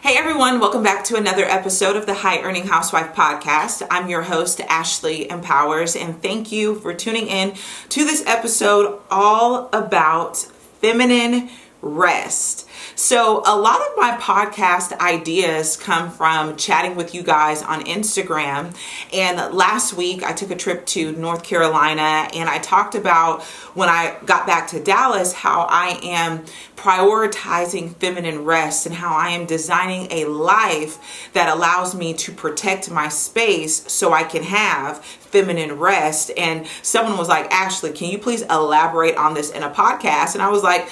Hey everyone, welcome back to another episode of the High Earning Housewife podcast. I'm your host, Ashley Empowers, and thank you for tuning in to this episode all about feminine rest. So a lot of my podcast ideas come from chatting with you guys on Instagram. And last week I took a trip to North Carolina and I talked about when I got back to Dallas how I am prioritizing feminine rest and how I am designing a life that allows me to protect my space so I can have feminine rest. And someone was like, Ashley, can you please elaborate on this in a podcast? And I was like,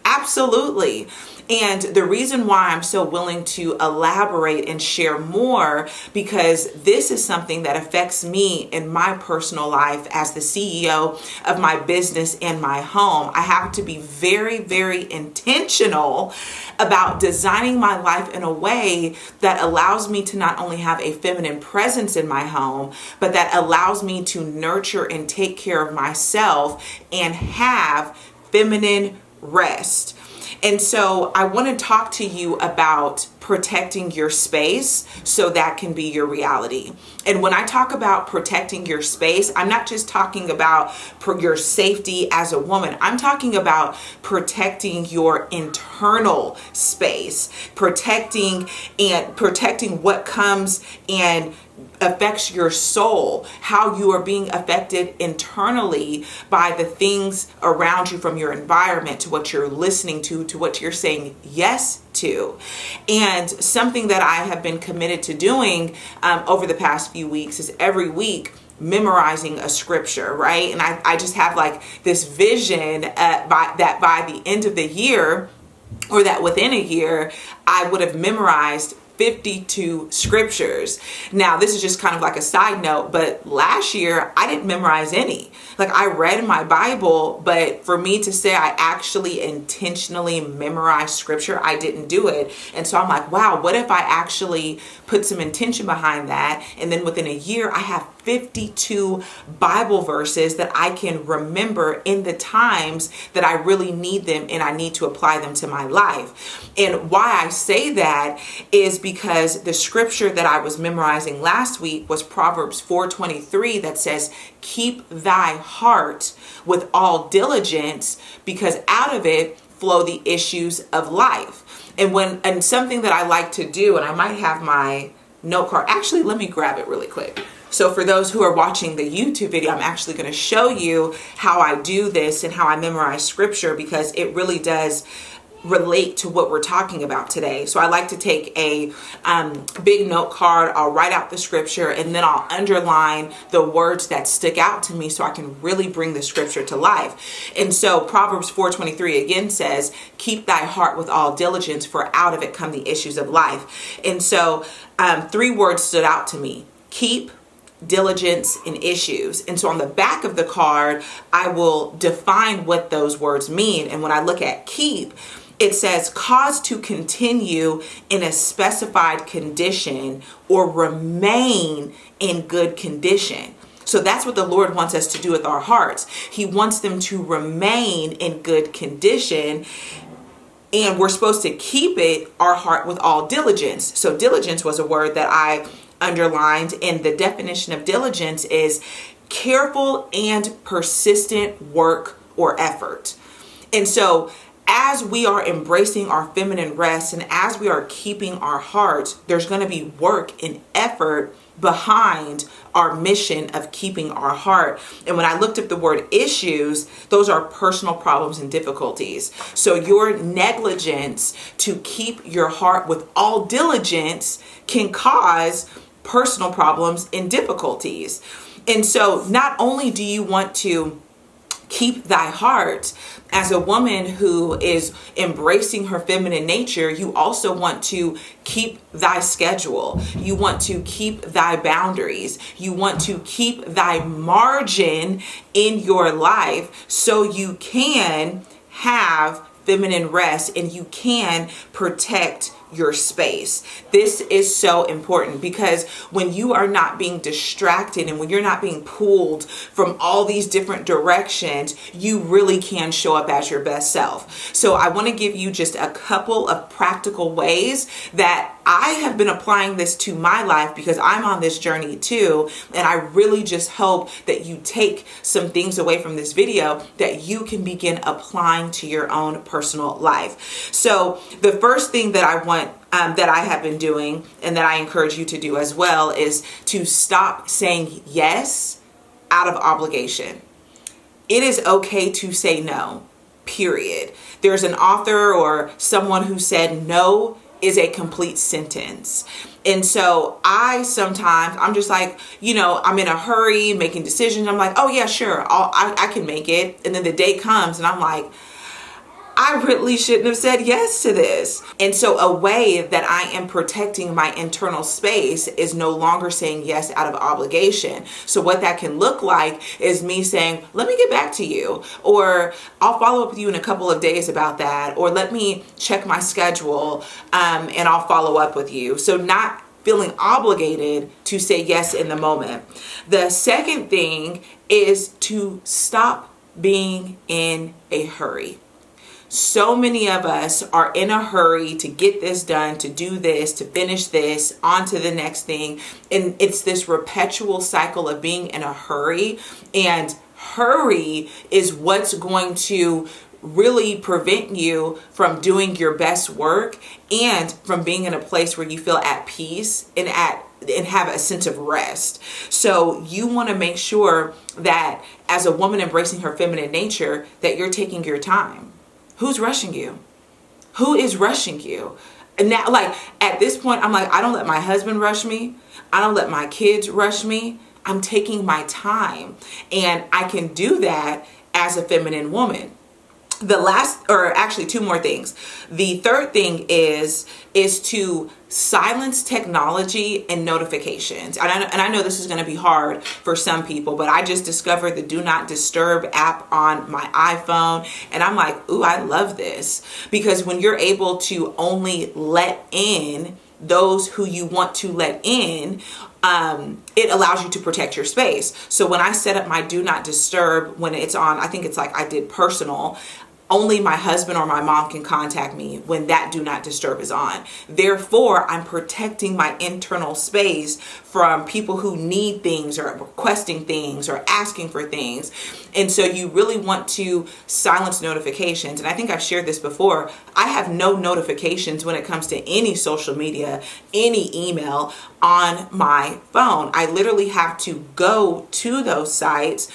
absolutely. And the reason why I'm so willing to elaborate and share more, because this is something that affects me in my personal life as the CEO of my business and my home. I have to be very, very intentional about designing my life in a way that allows me to not only have a feminine presence in my home, but that allows me to nurture and take care of myself and have feminine rest. And so I want to talk to you about protecting your space so that can be your reality. And when I talk about protecting your space, I'm not just talking about your safety as a woman. I'm talking about protecting your internal space, protecting what comes and affects your soul, how you are being affected internally by the things around you, from your environment to what you're listening to what you're saying yes to. And something that I have been committed to doing over the past few weeks is every week memorizing a scripture, right? And I just have like this vision by the end of the year, or that within a year, I would have memorized 52 scriptures. Now, this is just kind of like a side note, but last year I didn't memorize any. Like, I read my Bible, but for me to say I actually intentionally memorized scripture, I didn't do it. And so I'm like, wow, what if I actually put some intention behind that? And then within a year, I have 52 Bible verses that I can remember in the times that I really need them and I need to apply them to my life. And why I say that is because the scripture that I was memorizing last week was Proverbs 4:23 that says, keep thy heart with all diligence, because out of it flow the issues of life. And something that I like to do, and I might have my note card, actually, let me grab it really quick. So for those who are watching the YouTube video, I'm actually going to show you how I do this and how I memorize scripture, because it really does relate to what we're talking about today. So I like to take a big note card, I'll write out the scripture, and then I'll underline the words that stick out to me so I can really bring the scripture to life. And so Proverbs 4:23 again says, keep thy heart with all diligence, for out of it come the issues of life. And so 3 words stood out to me: keep, diligence, and issues. And so on the back of the card, I will define what those words mean. And when I look at keep, it says cause to continue in a specified condition or remain in good condition. So that's what the Lord wants us to do with our hearts. He wants them to remain in good condition. And we're supposed to keep our heart with all diligence. So diligence was a word that I underlined, and the definition of diligence is careful and persistent work or effort. And so as we are embracing our feminine rest and as we are keeping our hearts, there's going to be work and effort behind our mission of keeping our heart. And when I looked up the word issues, those are personal problems and difficulties. So your negligence to keep your heart with all diligence can cause personal problems and difficulties. And so not only do you want to keep thy heart as a woman who is embracing her feminine nature, you also want to keep thy schedule. You want to keep thy boundaries. You want to keep thy margin in your life so you can have feminine rest and you can protect your space. This is so important because when you are not being distracted and when you're not being pulled from all these different directions, you really can show up as your best self. So I want to give you just a couple of practical ways that I have been applying this to my life because I'm on this journey too. And I really just hope that you take some things away from this video that you can begin applying to your own personal life. So the first thing that I want that I have been doing and that I encourage you to do as well is to stop saying yes out of obligation. It is okay to say no, period. There's an author or someone who said no is a complete sentence. And so I'm just like, I'm in a hurry making decisions. I'm like, oh yeah, sure. I can make it. And then the day comes and I'm like, I really shouldn't have said yes to this. And so a way that I am protecting my internal space is no longer saying yes out of obligation. So what that can look like is me saying, let me get back to you, or I'll follow up with you in a couple of days about that, or let me check my schedule and I'll follow up with you. So not feeling obligated to say yes in the moment. The second thing is to stop being in a hurry. So many of us are in a hurry to get this done, to do this, to finish this, on to the next thing. And it's this perpetual cycle of being in a hurry. And hurry is what's going to really prevent you from doing your best work and from being in a place where you feel at peace and have a sense of rest. So you want to make sure that as a woman embracing her feminine nature, that you're taking your time. Who's rushing you? Who is rushing you? And now, like, at this point, I'm like, I don't let my husband rush me. I don't let my kids rush me. I'm taking my time. And I can do that as a feminine woman. Two more things. The third thing is to silence technology and notifications. And I know this is going to be hard for some people, but I just discovered the Do Not Disturb app on my iPhone. And I'm like, ooh, I love this. Because when you're able to only let in those who you want to let in, it allows you to protect your space. So when I set up my Do Not Disturb, when it's on, I think it's like I did personal, only my husband or my mom can contact me when that Do Not Disturb is on. Therefore, I'm protecting my internal space from people who need things or requesting things or asking for things. And so you really want to silence notifications. And I think I've shared this before. I have no notifications when it comes to any social media, any email on my phone. I literally have to go to those sites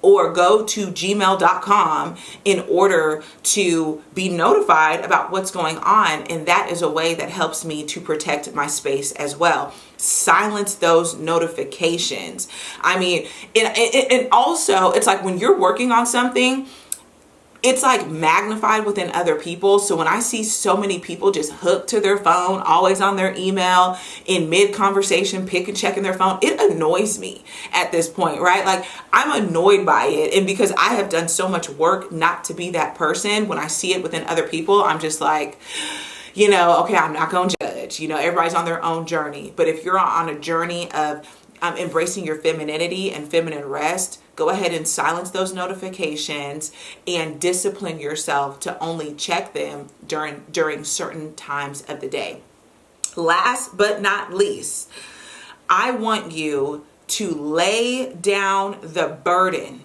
or go to gmail.com in order to be notified about what's going on. And that is a way that helps me to protect my space as well. Silence those notifications. I mean, and also it's like when you're working on something, it's like magnified within other people. So when I see so many people just hooked to their phone, always on their email, in mid-conversation, checking their phone, it annoys me at this point, right? Like I'm annoyed by it. And because I have done so much work not to be that person, when I see it within other people, I'm just like, okay, I'm not going to judge. Everybody's on their own journey. But if you're on a journey of embracing your femininity and feminine rest, go ahead and silence those notifications and discipline yourself to only check them during certain times of the day. Last but not least, I want you to lay down the burden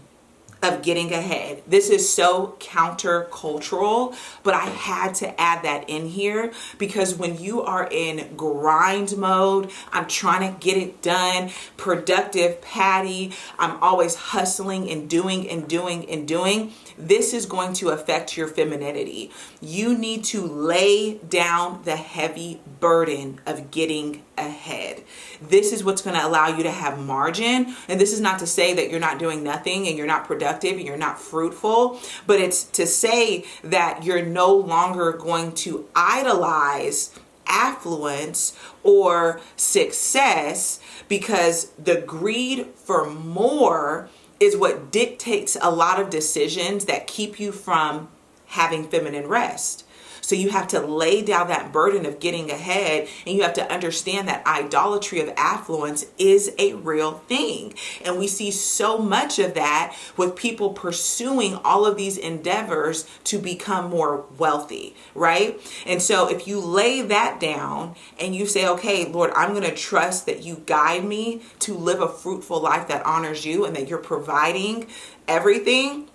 of getting ahead. This is so countercultural, but I had to add that in here because when you are in grind mode, I'm trying to get it done, productive Patty, I'm always hustling and doing and doing and doing. This is going to affect your femininity. You need to lay down the heavy burden of getting ahead. This is what's going to allow you to have margin. And this is not to say that you're not doing nothing and you're not productive and you're not fruitful, but it's to say that you're no longer going to idolize affluence or success because the greed for more is what dictates a lot of decisions that keep you from having feminine rest. So you have to lay down that burden of getting ahead, and you have to understand that idolatry of affluence is a real thing. And we see so much of that with people pursuing all of these endeavors to become more wealthy, right? And so if you lay that down and you say, okay, Lord, I'm going to trust that you guide me to live a fruitful life that honors you and that you're providing everything,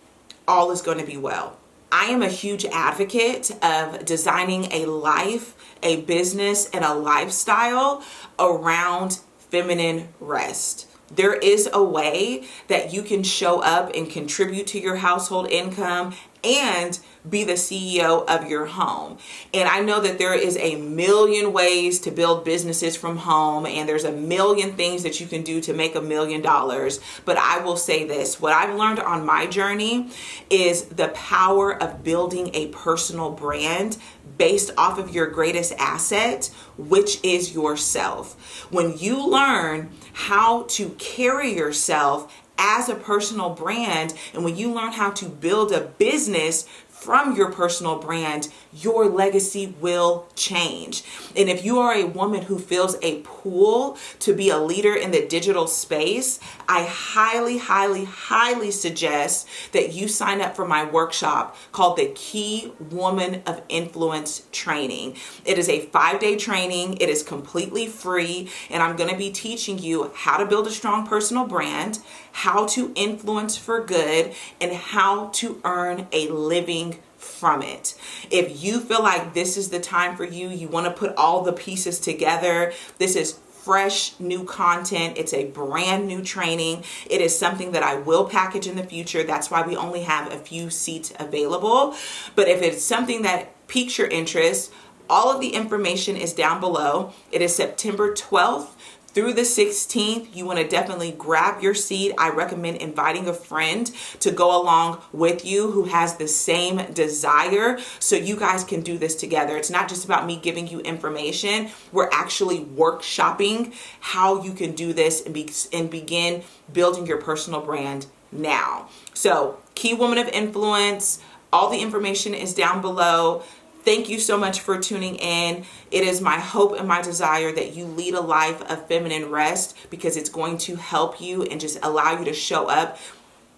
all is going to be well. I am a huge advocate of designing a life, a business, and a lifestyle around feminine rest. There is a way that you can show up and contribute to your household income and be the CEO of your home. And I know that there is a million ways to build businesses from home, and there's a million things that you can do to make $1 million. But I will say this, what I've learned on my journey is the power of building a personal brand based off of your greatest asset, which is yourself. When you learn how to carry yourself as a personal brand, and when you learn how to build a business from your personal brand, your legacy will change. And if you are a woman who feels a pull to be a leader in the digital space, I highly, highly, highly suggest that you sign up for my workshop called the Key Woman of Influence Training. It is a 5-day training. It is completely free. And I'm going to be teaching you how to build a strong personal brand, how to influence for good, and how to earn a living from it. If you feel like this is the time for you, you want to put all the pieces together, this is fresh new content. It's a brand new training. It is something that I will package in the future. That's why we only have a few seats available. But if it's something that piques your interest, all of the information is down below. It is September 12th through the 16th. You want to definitely grab your seat. I recommend inviting a friend to go along with you who has the same desire, so you guys can do this together. It's not just about me giving you information. We're actually workshopping how you can do this and begin building your personal brand now. So, Key Woman of Influence, all the information is down below. Thank you so much for tuning in. It is my hope and my desire that you lead a life of feminine rest, because it's going to help you and just allow you to show up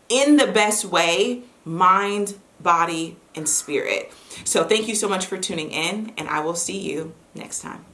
in the best way, mind, body, and spirit. So thank you so much for tuning in, and I will see you next time.